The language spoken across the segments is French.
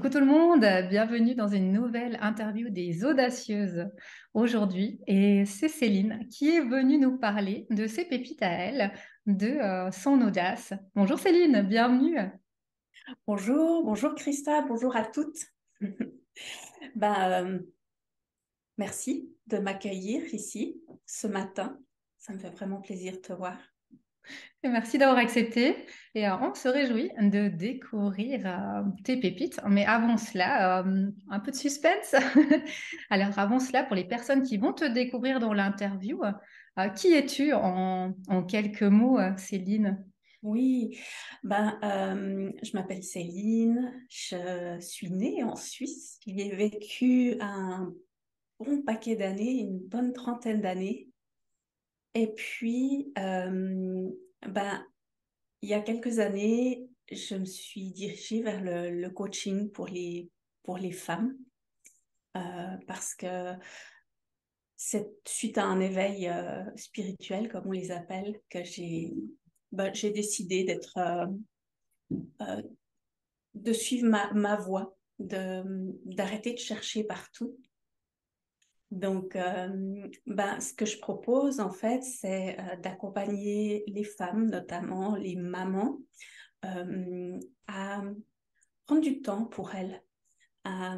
Coucou tout le monde, bienvenue dans une nouvelle interview des Audacieuses aujourd'hui. Et c'est Céline qui est venue nous parler de ses pépites à elle, de son audace. Bonjour Céline, bienvenue. Bonjour, bonjour Christa, bonjour à toutes. Ben, merci de m'accueillir ici ce matin. Ça me fait vraiment plaisir de te voir. Et merci d'avoir accepté. Et on se réjouit de découvrir tes pépites. Mais avant cela, un peu de suspense. Alors avant cela, pour les personnes qui vont te découvrir dans l'interview, qui es-tu en quelques mots, Céline? Oui, je m'appelle Céline, je suis née en Suisse. J'y ai vécu un bon paquet d'années, une bonne trentaine d'années. Et puis, il y a quelques années, je me suis dirigée vers le coaching pour les femmes. Parce que c'est suite à un éveil spirituel, comme on les appelle, que j'ai décidé euh, de suivre ma voie, d'arrêter de chercher partout. Donc, ce que je propose, en fait, c'est d'accompagner les femmes, notamment les mamans, à prendre du temps pour elles, à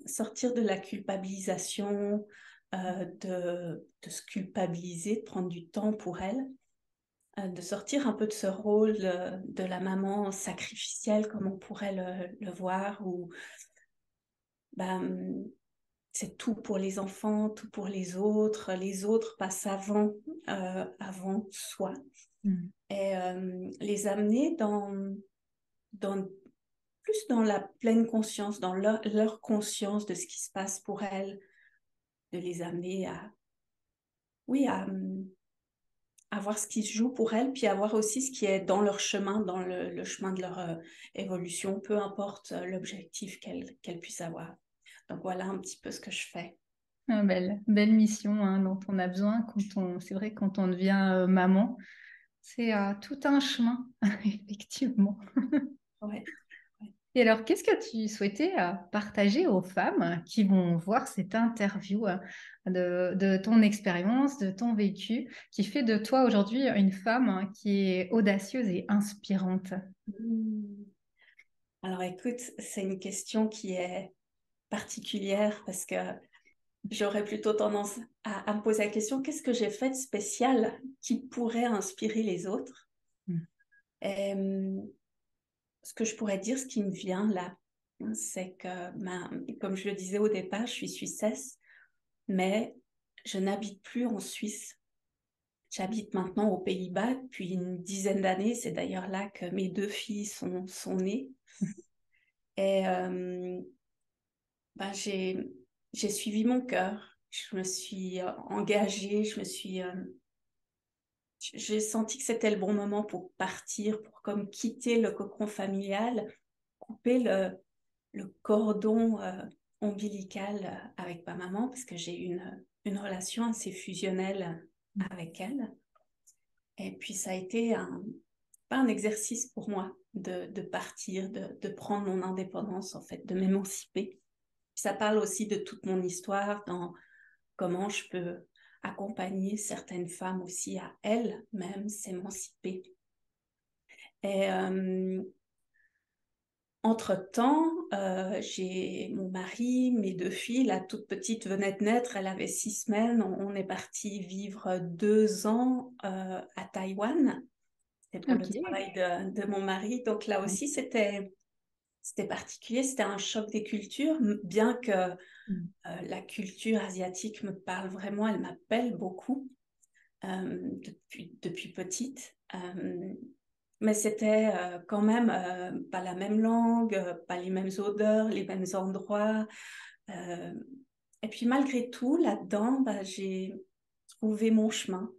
sortir de la culpabilisation, de se culpabiliser, de prendre du temps pour elle, de sortir un peu de ce rôle de la maman sacrificielle, comme on pourrait le voir, où ben, c'est tout pour les enfants, tout pour les autres passent avant soi. Mm. Et les amener dans plus dans la pleine conscience, dans leur conscience de ce qui se passe pour elles, de les amener oui, à voir ce qui se joue pour elles, puis à voir aussi ce qui est dans leur chemin, dans le chemin de leur évolution, peu importe l'objectif qu'elles puissent avoir. Donc voilà un petit peu ce que je fais. Ah, belle mission hein, dont on a besoin c'est vrai, quand on devient maman. C'est tout un chemin, effectivement. Ouais, ouais. Et alors, qu'est-ce que tu souhaitais partager aux femmes qui vont voir cette interview de ton expérience, de ton vécu, qui fait de toi aujourd'hui une femme qui est audacieuse et inspirante? Hmm. Alors écoute, c'est une question qui est particulière parce que j'aurais plutôt tendance à me poser la question, qu'est-ce que j'ai fait de spécial qui pourrait inspirer les autres? Mm. Et, ce que je pourrais dire, ce qui me vient là, c'est que, comme je le disais au départ, je suis suissesse, mais je n'habite plus en Suisse. J'habite maintenant aux Pays-Bas depuis une dizaine d'années. C'est d'ailleurs là que mes deux filles sont nées. Et ben, j'ai suivi mon cœur. Je me suis engagée, j'ai senti que c'était le bon moment pour partir, pour comme quitter le cocon familial, couper le cordon ombilical avec ma maman, parce que j'ai une relation assez fusionnelle avec elle. Et puis ça a été pas un exercice pour moi de partir, de prendre mon indépendance, en fait, de m'émanciper. Ça parle aussi de toute mon histoire, dans comment je peux accompagner certaines femmes aussi à elles-mêmes s'émanciper. Et entre-temps, j'ai mon mari, mes deux filles, la toute petite venait de naître, elle avait 6 semaines. On est parti vivre 2 ans à Taïwan. C'était pour le Ok. travail de mon mari. Donc là aussi, c'était particulier, c'était un choc des cultures, bien que Mm. la culture asiatique me parle vraiment, elle m'appelle beaucoup depuis petite. Mais c'était quand même pas la même langue, pas les mêmes odeurs, les mêmes endroits. Euh, et puis malgré tout, là-dedans, j'ai trouvé mon chemin.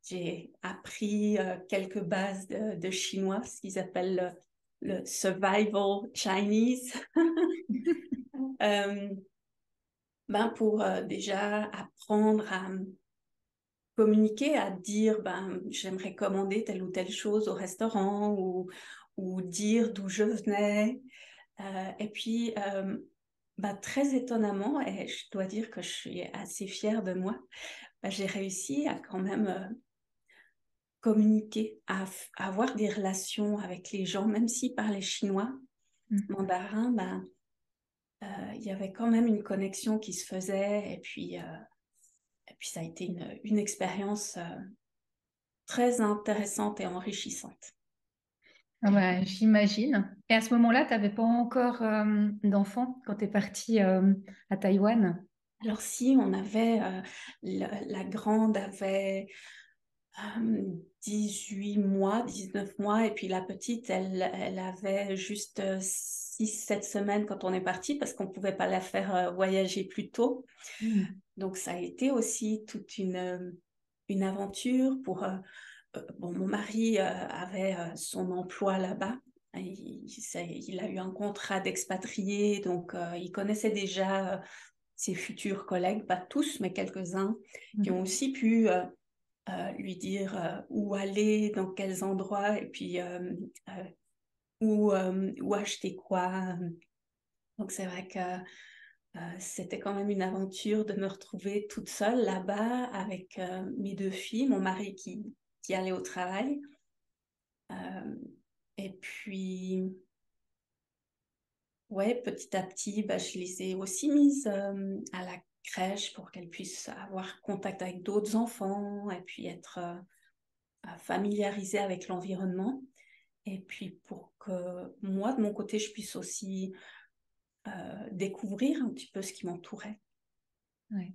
J'ai appris quelques bases de chinois, ce qu'ils appellent le survival Chinese, euh, pour déjà apprendre à communiquer, à dire j'aimerais commander telle ou telle chose au restaurant ou dire d'où je venais. Et puis, très étonnamment, et je dois dire que je suis assez fière de moi, j'ai réussi à quand même communiquer, à avoir des relations avec les gens, même s'ils parlaient chinois, mandarin, il y avait quand même une connexion qui se faisait. Et puis ça a été une expérience très intéressante et enrichissante. Ah bah, j'imagine. Et à ce moment-là, tu n'avais pas encore d'enfant quand tu es partie à Taïwan? Alors si on avait, la grande avait 18 mois, 19 mois, et puis la petite, elle avait juste 6-7 semaines quand on est parti parce qu'on ne pouvait pas la faire voyager plus tôt. Mm. Donc ça a été aussi toute une aventure pour... bon, mon mari avait son emploi là-bas. Il a eu un contrat d'expatrié, donc il connaissait déjà ses futurs collègues, pas tous, mais quelques-uns, qui ont aussi pu lui dire où aller, dans quels endroits, et puis où acheter quoi. Donc c'est vrai que c'était quand même une aventure de me retrouver toute seule là-bas avec mes deux filles, mon mari qui allait au travail. Euh, et puis, ouais, petit à petit, je les ai aussi mises à la crèche pour qu'elles puissent avoir contact avec d'autres enfants et puis être familiarisées avec l'environnement. Et puis pour que moi, de mon côté, je puisse aussi découvrir un petit peu ce qui m'entourait. Ouais.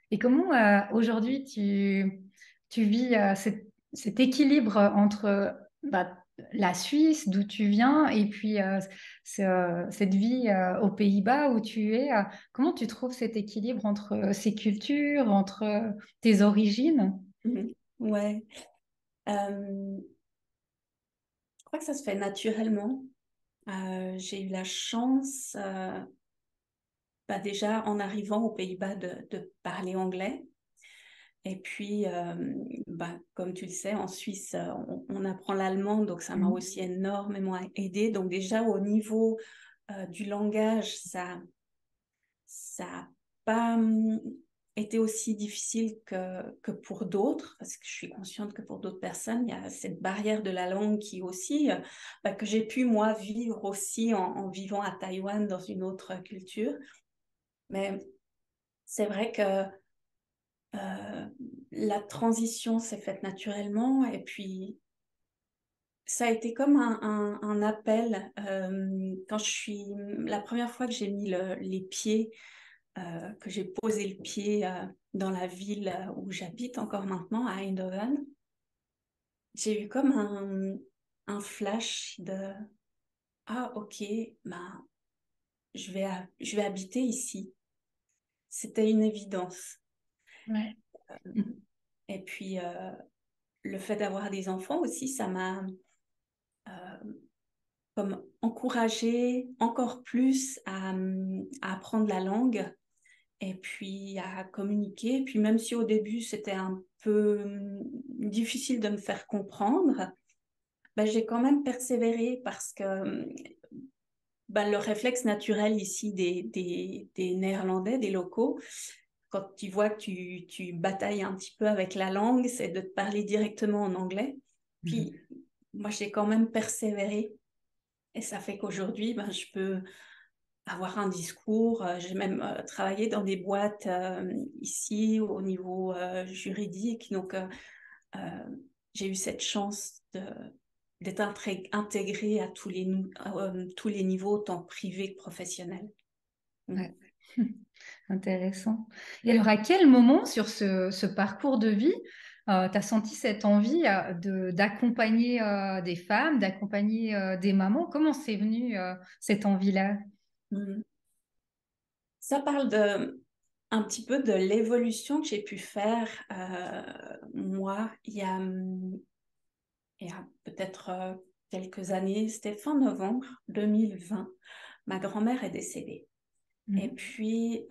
Et comment aujourd'hui tu vis cet équilibre entre bah, la Suisse, d'où tu viens, et puis cette vie aux Pays-Bas où tu es? Comment tu trouves cet équilibre entre ces cultures, entre tes origines? Mhm. Ouais. Je crois que ça se fait naturellement. J'ai eu la chance, déjà en arrivant aux Pays-Bas, de parler anglais. Et puis, comme tu le sais, en Suisse, on apprend l'allemand, donc ça m'a Mhm. aussi énormément aidé. Donc déjà, au niveau du langage, ça n'a pas été aussi difficile que pour d'autres, parce que je suis consciente que pour d'autres personnes, il y a cette barrière de la langue qui aussi, que j'ai pu, moi, vivre aussi en vivant à Taïwan dans une autre culture. Mais c'est vrai que euh, la transition s'est faite naturellement et puis ça a été comme un appel. La première fois que j'ai mis les pieds, que j'ai posé le pied dans la ville où j'habite encore maintenant, à Eindhoven, j'ai eu comme un flash de ah, ok, ben, je vais habiter ici. C'était une évidence. Ouais. Mhm. Et puis, le fait d'avoir des enfants aussi, ça m'a comme encouragé encore plus à apprendre la langue et puis à communiquer. Puis même si au début c'était un peu difficile de me faire comprendre, j'ai quand même persévéré parce que le réflexe naturel ici des Néerlandais, des locaux, quand tu vois que tu batailles un petit peu avec la langue, c'est de te parler directement en anglais. Puis moi j'ai quand même persévéré. Et ça fait qu'aujourd'hui, je peux avoir un discours. J'ai même travaillé dans des boîtes ici au niveau juridique. Donc, euh, j'ai eu cette chance d'être intégrée à tous les niveaux, tant privé que professionnel. Mm. Ouais. Intéressant. Et alors, à quel moment sur ce parcours de vie, tu as senti cette envie d'accompagner des femmes, d'accompagner des mamans? Comment c'est venu cette envie-là? Mm. Ça parle un petit peu de l'évolution que j'ai pu faire, moi, il y a peut-être quelques années, c'était fin novembre 2020, ma grand-mère est décédée. Et Mhm. puis,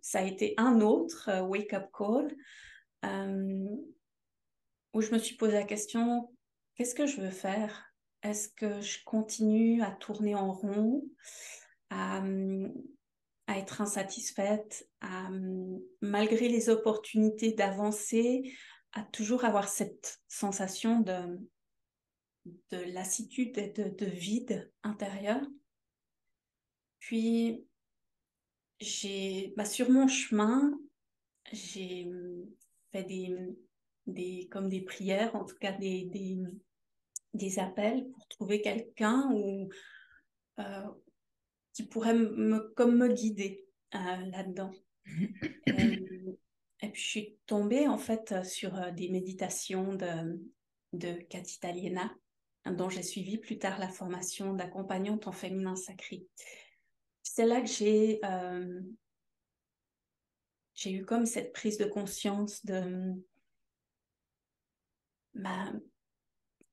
ça a été un autre wake-up call euh, où je me suis posé la question, qu'est-ce que je veux faire est-ce que je continue à tourner en rond, à, à être insatisfaite, malgré les opportunités d'avancer, à toujours avoir cette sensation de lassitude et de vide intérieur. Puis, sur mon chemin, j'ai fait comme des prières, en tout cas des appels pour trouver quelqu'un euh, qui pourrait comme me guider là-dedans. Et puis, je suis tombée en fait sur des méditations de Cathy Taliena, dont j'ai suivi plus tard la formation d'accompagnante en féminin sacré. C'est là que j'ai eu comme cette prise de conscience de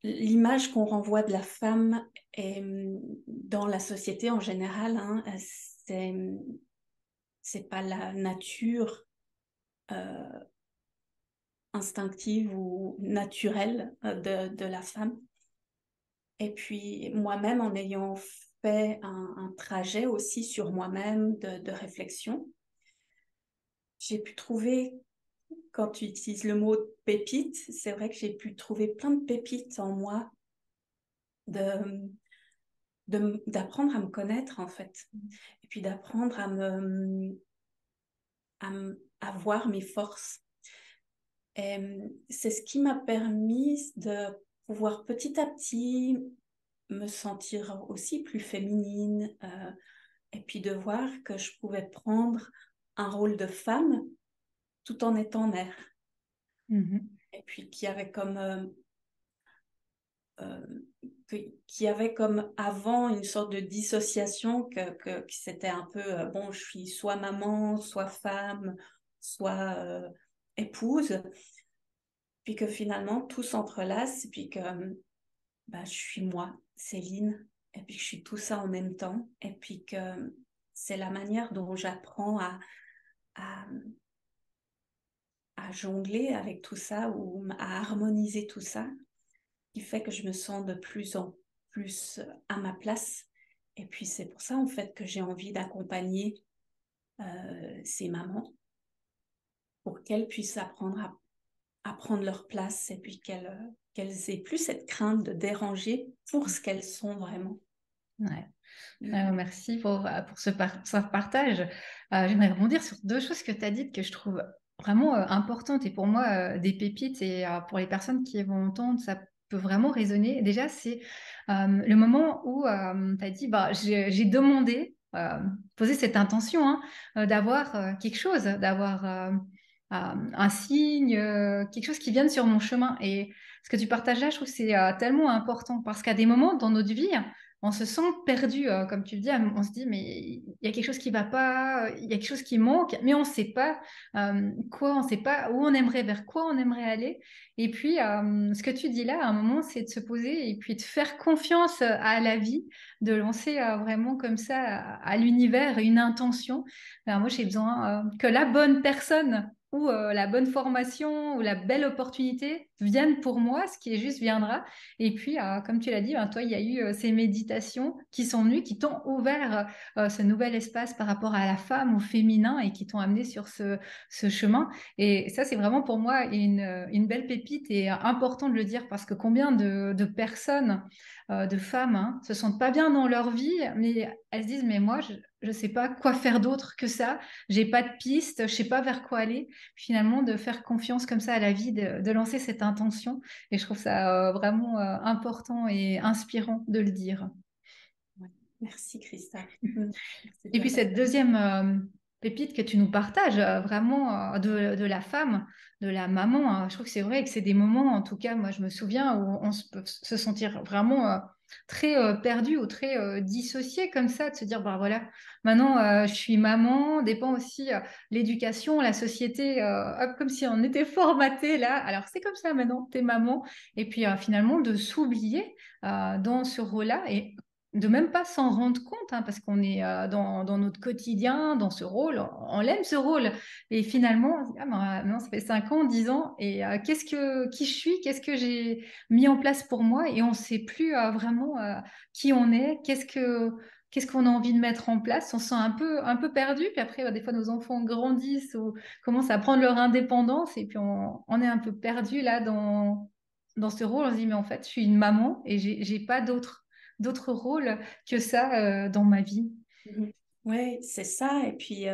l'image qu'on renvoie de la femme et, dans la société en général, hein, c'est pas la nature instinctive ou naturelle de la femme. Et puis moi-même, en ayant fait un trajet aussi sur moi-même de réflexion, j'ai pu trouver, quand tu utilises le mot pépite, c'est vrai que j'ai pu trouver plein de pépites en moi, d'apprendre à me connaître en fait, et puis d'apprendre à voir mes forces. Et c'est ce qui m'a permis de pouvoir petit à petit me sentir aussi plus féminine, et puis de voir que je pouvais prendre un rôle de femme tout en étant mère. Et puis qu'il y avait euh, qu'il y avait comme avant une sorte de dissociation, que c'était un peu, bon, je suis soit maman, soit femme, soit épouse, puis que finalement tout s'entrelace, puis que je suis moi, Céline, et puis que je suis tout ça en même temps, et puis que c'est la manière dont j'apprends à, à jongler avec tout ça, ou à harmoniser tout ça, qui fait que je me sens de plus en plus à ma place. Et puis c'est pour ça en fait que j'ai envie d'accompagner ces mamans pour qu'elles puissent apprendre à prendre leur place, et puis qu'elles aient plus cette crainte de déranger pour ce qu'elles sont vraiment. Ouais. Merci pour ce partage. J'aimerais rebondir sur deux choses que tu as dites que je trouve vraiment importantes et pour moi des pépites et pour les personnes qui vont entendre, ça peut vraiment résonner. Déjà, c'est le moment où tu as dit, j'ai demandé, posé cette intention hein, d'avoir quelque chose, d'avoir un signe, quelque chose qui vienne sur mon chemin. Et ce que tu partages là, je trouve que c'est tellement important parce qu'à des moments dans notre vie, on se sent perdu, comme tu le dis, on se dit, mais il y a quelque chose qui va pas, il y a quelque chose qui manque, mais on ne sait pas quoi, on ne sait pas où on aimerait, vers quoi on aimerait aller. Et puis, ce que tu dis là, à un moment, c'est de se poser et puis de faire confiance à la vie, de lancer vraiment comme ça à l'univers une intention. Alors moi, j'ai besoin que la bonne personne ou la bonne formation ou la belle opportunité vienne pour moi, ce qui est juste viendra. Et puis, comme tu l'as dit, toi, il y a eu ces méditations qui sont venues, qui t'ont ouvert ce nouvel espace par rapport à la femme, au féminin, et qui t'ont amené sur ce chemin. Et ça, c'est vraiment pour moi une belle pépite et important de le dire parce que combien de personnes, de femmes, hein, se sentent pas bien dans leur vie, mais elles se disent, mais moi, je ne sais pas quoi faire d'autre que ça. J'ai pas de piste, je sais pas vers quoi aller. Finalement, de faire confiance comme ça à la vie, de lancer cette intention. Et je trouve ça vraiment important et inspirant de le dire. Ouais. Merci Christa. Merci de Et le puis cette partager. deuxième pépite que tu nous partages, vraiment de la femme, de la maman, hein, je trouve que c'est vrai que c'est des moments, en tout cas, moi je me souviens, où on peut se sentir vraiment très perdu ou très dissocié comme ça, de se dire, bah voilà, maintenant je suis maman, dépend aussi l'éducation, la société, hop, comme si on était formaté là, alors c'est comme ça maintenant, t'es maman, et puis finalement de s'oublier dans ce rôle-là, et de même pas s'en rendre compte, hein, parce qu'on est dans notre quotidien, dans ce rôle, on l'aime ce rôle. Et finalement, on se dit, ah, ben, non, ça fait 5 ans, 10 ans, et qui je suis, qu'est-ce que j'ai mis en place pour moi, et on ne sait plus vraiment qui on est, qu'est-ce qu'on a envie de mettre en place. On se sent un peu perdu, puis après, des fois, nos enfants grandissent ou commencent à prendre leur indépendance, et puis on est un peu perdu là dans ce rôle. On se dit, mais en fait, je suis une maman et j'ai pas d'autres rôles que ça dans ma vie. Mhm. Oui, c'est ça. Et puis,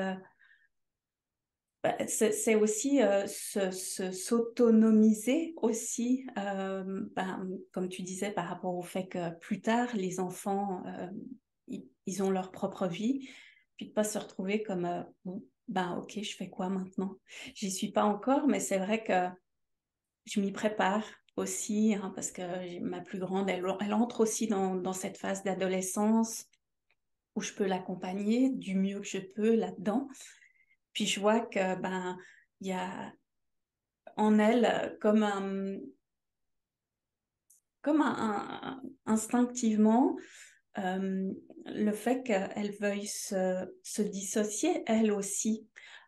c'est aussi s'autonomiser aussi, comme tu disais, par rapport au fait que plus tard, les enfants, ils ont leur propre vie, puis de pas se retrouver comme, bon, ben ok, je fais quoi maintenant? J'y suis pas encore, mais c'est vrai que je m'y prépare aussi, hein, parce que ma plus grande, elle entre aussi dans cette phase d'adolescence où je peux l'accompagner du mieux que je peux là-dedans. Puis je vois que il y a en elle instinctivement le fait qu'elle veuille se dissocier elle aussi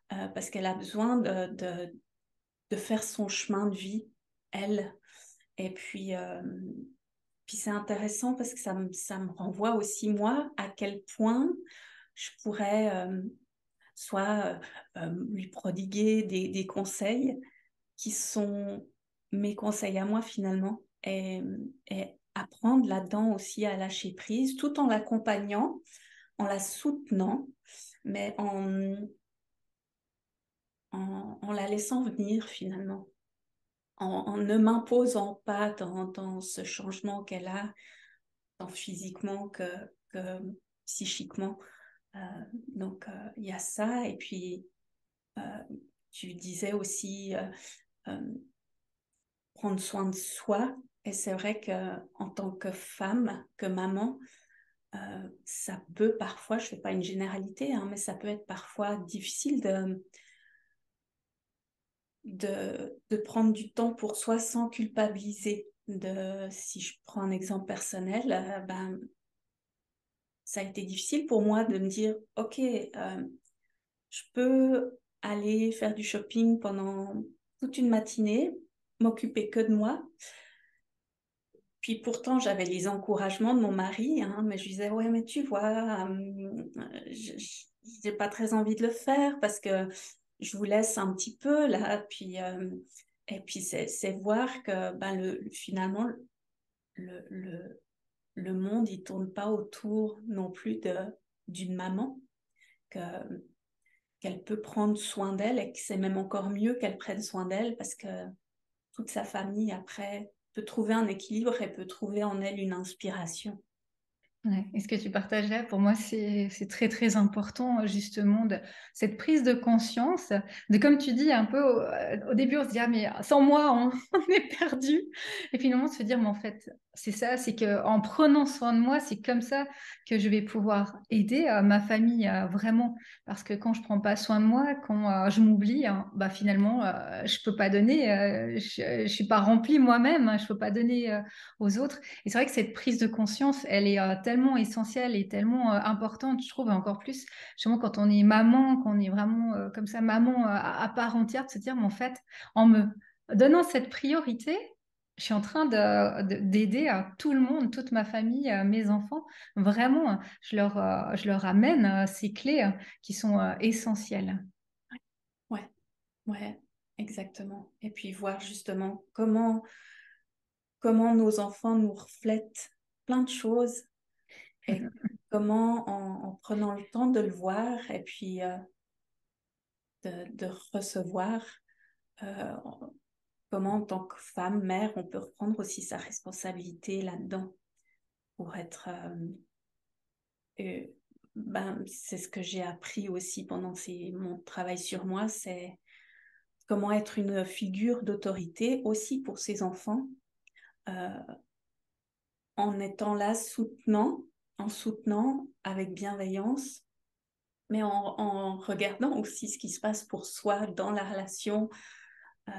parce qu'elle a besoin de faire son chemin de vie elle. Et puis c'est intéressant parce que ça me renvoie aussi moi à quel point je pourrais soit lui prodiguer des conseils qui sont mes conseils à moi finalement et apprendre là-dedans aussi à lâcher prise tout en l'accompagnant, en la soutenant, mais en la laissant venir finalement, en ne m'imposant pas dans ce changement qu'elle a, tant physiquement que psychiquement. Euh, donc, il y a ça. Et puis, euh, tu disais aussi euh, prendre soin de soi. Et c'est vrai qu'en tant que femme, que maman, ça peut parfois, je ne fais pas une généralité, hein, mais ça peut être parfois difficile de prendre du temps pour soi sans culpabiliser. Si je prends un exemple personnel, ça a été difficile pour moi de me dire, OK, je peux aller faire du shopping pendant toute une matinée, m'occuper que de moi. Puis pourtant, j'avais les encouragements de mon mari, hein, mais je lui disais, ouais, mais tu vois, je n'ai pas très envie de le faire parce que je vous laisse un petit peu là. Et puis, c'est voir que finalement, le, le, le monde, il tourne pas autour non plus d'une maman, que, qu'elle peut prendre soin d'elle et que c'est même encore mieux qu'elle prenne soin d'elle parce que toute sa famille, après, peut trouver un équilibre et peut trouver en elle une inspiration. Ouais. Et ce que tu partageais, pour moi, c'est très, très important, justement, cette prise de conscience, de comme tu dis, un peu, au début, on se dit, ah, mais sans moi, on est perdu. Et finalement, se dire, mais en fait, c'est ça, c'est qu'en prenant soin de moi, c'est comme ça que je vais pouvoir aider ma famille vraiment. Parce que quand je prends pas soin de moi, quand je m'oublie, hein, bah, finalement, je peux pas donner, je suis pas remplie moi-même, hein, je peux pas donner aux autres. Et c'est vrai que cette prise de conscience, elle est tellement essentielle et tellement importante, je trouve, encore plus, justement, quand on est maman, quand on est vraiment comme ça, maman à part entière, de se dire, mais en fait, en me donnant cette priorité, je suis en train d'aider tout le monde, toute ma famille, mes enfants. Vraiment, je leur amène ces clés qui sont essentielles. Ouais, ouais, exactement. Et puis voir justement comment nos enfants nous reflètent plein de choses et comment en prenant le temps de le voir et puis de recevoir, euh, comment en tant que femme, mère, on peut reprendre aussi sa responsabilité là-dedans pour être... c'est ce que j'ai appris aussi pendant mon travail sur moi, c'est comment être une figure d'autorité aussi pour ses enfants, euh, en étant là en soutenant avec bienveillance, mais en regardant aussi ce qui se passe pour soi dans la relation euh,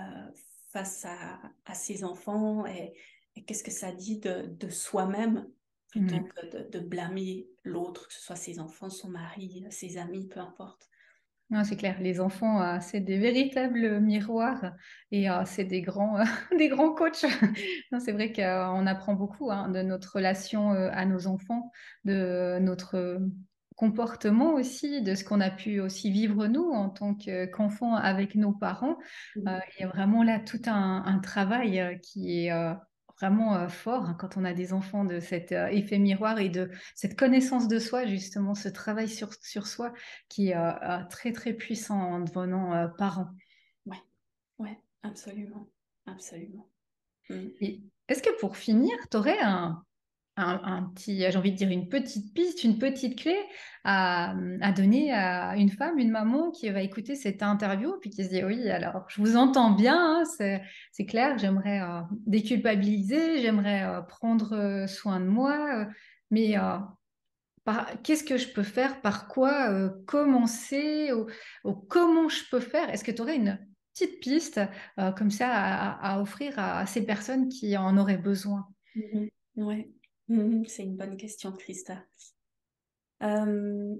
face à ses enfants et qu'est-ce que ça dit de soi-même plutôt que de blâmer l'autre, que ce soit ses enfants, son mari, ses amis, peu importe. Non, c'est clair, les enfants, c'est des véritables miroirs et c'est des grands, des grands coachs. Non, c'est vrai qu'on apprend beaucoup hein, de notre relation à nos enfants, de notre comportement aussi, de ce qu'on a pu aussi vivre nous en tant qu'enfants avec nos parents. Il y a vraiment là tout un travail qui est vraiment fort hein, quand on a des enfants de cet effet miroir et de cette connaissance de soi, justement, ce travail sur soi qui est très très puissant en devenant parent. Ouais, ouais, absolument, absolument. Mm. Et est-ce que pour finir, tu aurais un petit, j'ai envie de dire une petite piste, une petite clé à donner à une femme, une maman qui va écouter cette interview puis qui se dit oui, alors je vous entends bien, hein, c'est clair, j'aimerais déculpabiliser, j'aimerais prendre soin de moi, mais qu'est-ce que je peux faire? Par quoi commencer? Ou comment je peux faire? Est-ce que tu aurais une petite piste comme ça à offrir à ces personnes qui en auraient besoin? Mhm. Ouais. Mhm. C'est une bonne question, Christa. Euh,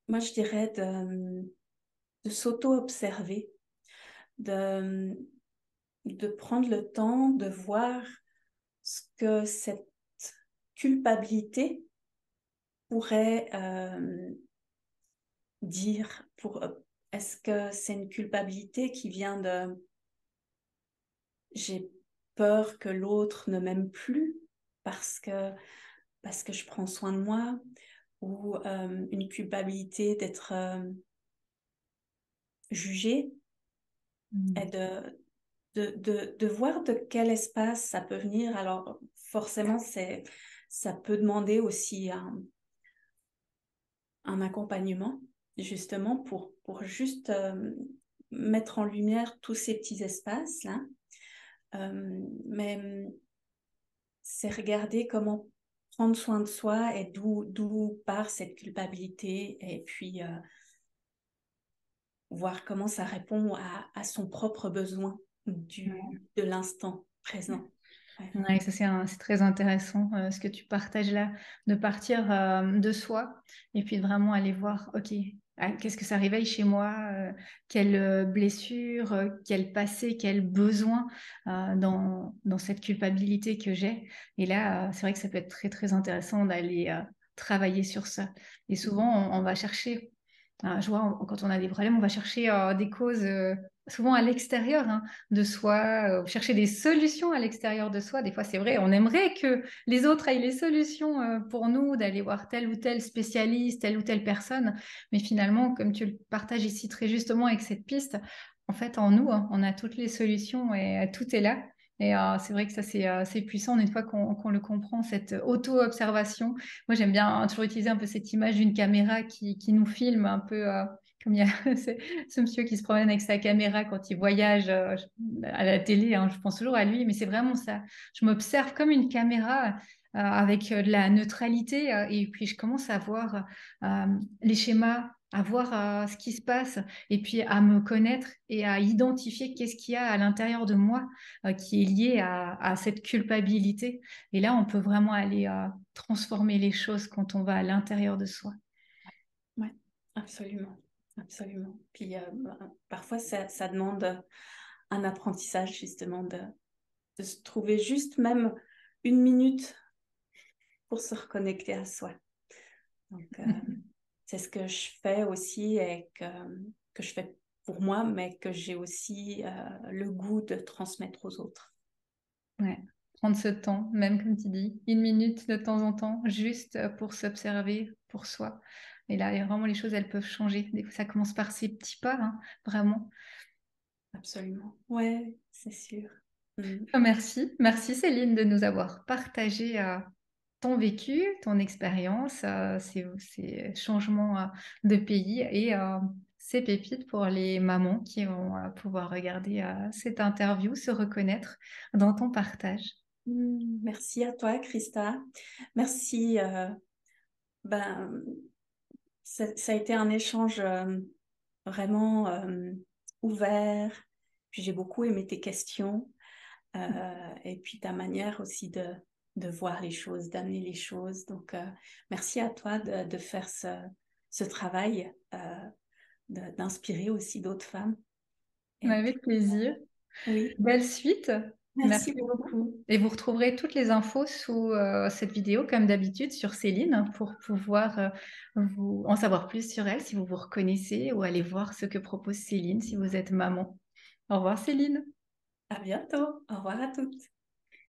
Moi, je dirais de s'auto-observer, de, de prendre le temps de voir ce que cette culpabilité pourrait dire. Est-ce que c'est une culpabilité qui vient de j'ai peur que l'autre ne m'aime plus parce que, parce que je prends soin de moi, ou une culpabilité d'être jugée, et Mm. de voir de quel espace ça peut venir. Alors, forcément, ça peut demander aussi un accompagnement, justement, pour juste mettre en lumière tous ces petits espaces-là. Mais c'est regarder comment prendre soin de soi et d'où part cette culpabilité, et puis voir comment ça répond à son propre besoin de l'instant présent. Ouais. Ouais, ça c'est très intéressant ce que tu partages là, de partir de soi et puis de vraiment aller voir, ok, qu'est-ce que ça réveille chez moi, quelle blessure, quel passé, quel besoin dans cette culpabilité que j'ai. Et là, c'est vrai que ça peut être très très intéressant d'aller travailler sur ça. Et souvent, on va chercher, je vois quand on a des problèmes, on va chercher des causes souvent à l'extérieur. Hein, de soi, chercher des solutions à l'extérieur de soi. Des fois, c'est vrai, on aimerait que les autres aient les solutions pour nous, d'aller voir tel ou tel spécialiste, telle ou telle personne. Mais finalement, comme tu le partages ici très justement avec cette piste, en fait, en nous, hein, on a toutes les solutions et tout est là. Et c'est vrai que ça, c'est puissant une fois qu'on le comprend, cette auto-observation. Moi, j'aime bien toujours utiliser un peu cette image d'une caméra qui nous filme un peu comme il y a ce monsieur qui se promène avec sa caméra quand il voyage à la télé, hein, je pense toujours à lui, mais c'est vraiment ça. Je m'observe comme une caméra avec de la neutralité et puis je commence à voir les schémas, à voir ce qui se passe et puis à me connaître et à identifier qu'est-ce qu'il y a à l'intérieur de moi qui est lié à cette culpabilité. Et là, on peut vraiment aller transformer les choses quand on va à l'intérieur de soi. Ouais, absolument, absolument. Puis parfois, ça demande un apprentissage, justement, de se trouver juste même une minute pour se reconnecter à soi. Donc, c'est ce que je fais aussi et que je fais pour moi, mais que j'ai aussi le goût de transmettre aux autres. Ouais. Prendre ce temps, même comme tu dis, une minute de temps en temps, juste pour s'observer pour soi. Et là, vraiment, les choses, elles peuvent changer. Des fois, ça commence par ces petits pas, hein, vraiment. Absolument. Ouais, c'est sûr. Mm. Merci. Merci Céline de nous avoir partagé ton vécu, ton expérience, ces changements de pays et ces pépites pour les mamans qui vont pouvoir regarder cette interview, se reconnaître dans ton partage. Merci à toi, Christa. Merci. Ben, ça a été un échange vraiment ouvert. Puis j'ai beaucoup aimé tes questions et puis ta manière aussi de voir les choses, d'amener les choses. Donc, merci à toi de faire ce travail, d'inspirer aussi d'autres femmes. Et puis, Avec plaisir. oui, Belle suite. merci Merci beaucoup. beaucoup. Et vous retrouverez toutes les infos sous cette vidéo, comme d'habitude, sur Céline, pour pouvoir vous en savoir plus sur elle, si vous vous reconnaissez, ou aller voir ce que propose Céline si vous êtes maman. Au revoir Céline. À bientôt. Au revoir à toutes.